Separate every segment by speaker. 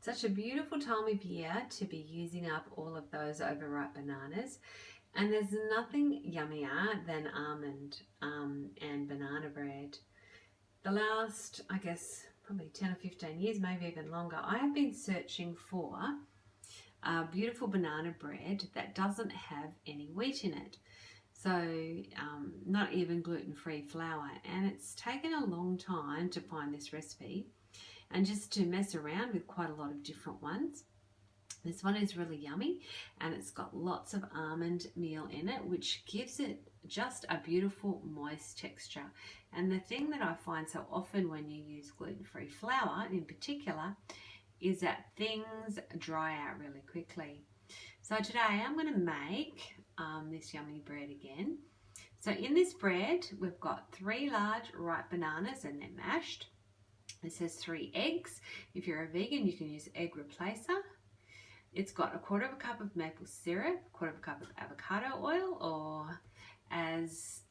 Speaker 1: Such a beautiful time of year to be using up all of those overripe bananas. And there's nothing yummier than almond and banana bread. The last, I guess, probably 10 or 15 years, maybe even longer, I have been searching for a beautiful banana bread that doesn't have any wheat in it. So not even gluten-free flour. And it's taken a long time to find this recipe and just to mess around with quite a lot of different ones. This one is really yummy and it's got lots of almond meal in it, which gives it just a beautiful moist texture. And the thing that I find so often when you use gluten-free flour in particular is that things dry out really quickly. So today I'm going to make this yummy bread again. So in this bread we've got 3 large ripe bananas and they're mashed. This has 3 eggs. If you're a vegan, you can use egg replacer. It's got 1/4 cup of maple syrup, 1/4 cup of avocado oil, or as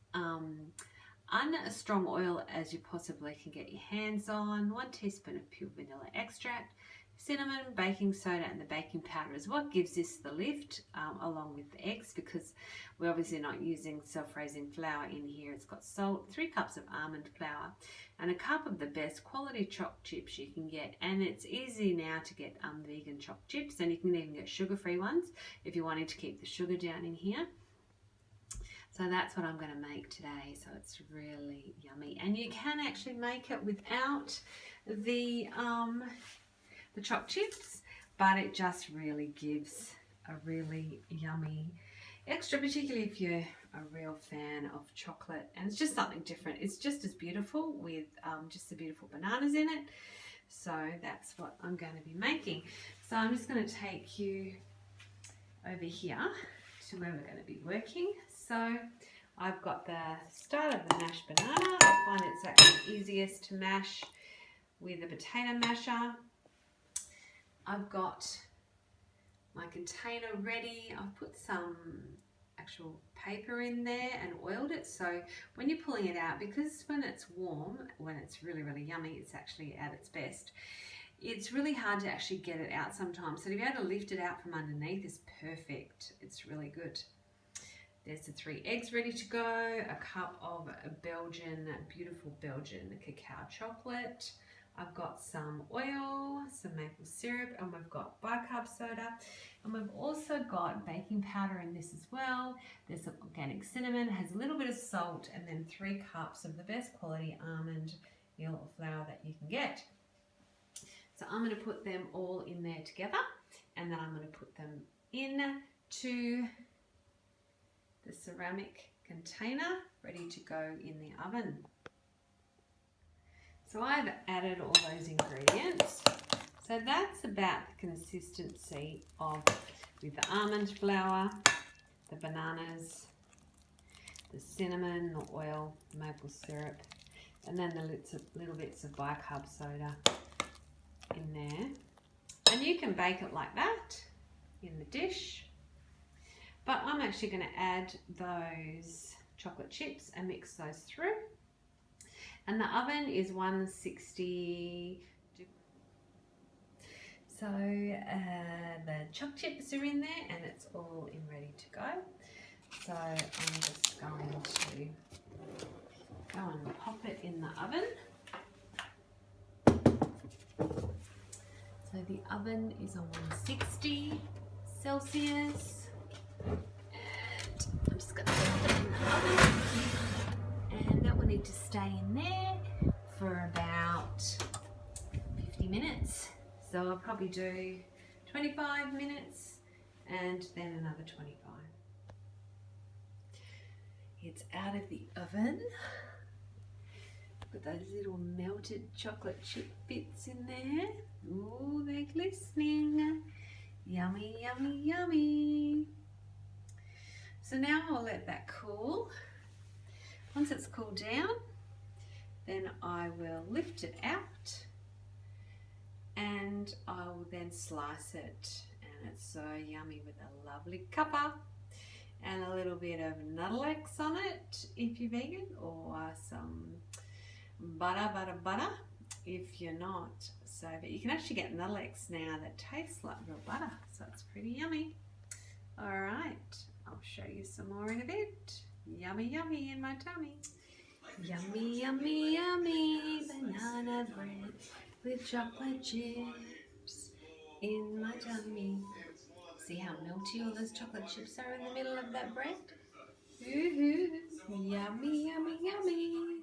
Speaker 1: unstrong oil as you possibly can get your hands on, 1 teaspoon of pure vanilla extract, cinnamon, baking soda, and the baking powder is what gives this the lift, along with the eggs, because we're obviously not using self-raising flour in here. It's got salt, 3 cups of almond flour, and a cup of the best quality choc chips you can get. And it's easy now to get vegan choc chips, and you can even get sugar-free ones if you're wanting to keep the sugar down in here. So that's what I'm going to make today. So it's really yummy, and you can actually make it without the choc chips, but it just really gives a really yummy extra, particularly if you're a real fan of chocolate, and it's just something different. It's just as beautiful with just the beautiful bananas in it. So that's what I'm going to be making. So I'm just going to take you over here to where we're going to be working. So I've got the start of the mashed banana. I find it's actually easiest to mash with a potato masher. I've got my container ready. I've put some actual paper in there and oiled it, so when you're pulling it out, because when it's warm, when it's really, really yummy, it's actually at its best. It's really hard to actually get it out sometimes, so to be able to lift it out from underneath is perfect. It's really good. There's the 3 eggs ready to go, a cup of beautiful Belgian cacao chocolate. I've got some oil, some maple syrup, and we've got bicarb soda. And we've also got baking powder in this as well. There's some organic cinnamon, has a little bit of salt, and then 3 cups of the best quality almond meal or flour that you can get. So I'm going to put them all in there together, and then I'm going to put them into the ceramic container ready to go in the oven. So I've added all those ingredients. So that's about the consistency of, with the almond flour, the bananas, the cinnamon, the oil, maple syrup, and then the little bits of bicarb soda in there. And you can bake it like that in the dish. But I'm actually going to add those chocolate chips and mix those through. And the oven is 160. So the choc chips are in there and it's all in ready to go. So I'm just going to go and pop it in the oven. So the oven is on 160 Celsius. And I'm just going to put it in the oven. And that will need to stay in there for about 50 minutes. So I'll probably do 25 minutes and then another 25. It's out of the oven. Got those little melted chocolate chip bits in there. Ooh, they're glistening. Yummy, yummy, yummy. So now I'll let that cool. Once it's cooled down, then I will lift it out and I will then slice it. And it's so yummy with a lovely cuppa and a little bit of Nuttalex on it if you're vegan, or some butter if you're not. So, but you can actually get nullets now that taste like real butter, so it's pretty yummy. All right, I'll show you some more in a bit. Yummy, yummy in my tummy. Yummy, yummy, yummy banana bread with chocolate chips in my tummy. See how melty all those chocolate chips are in the middle of that bread? Ooh, yummy, yummy, yummy.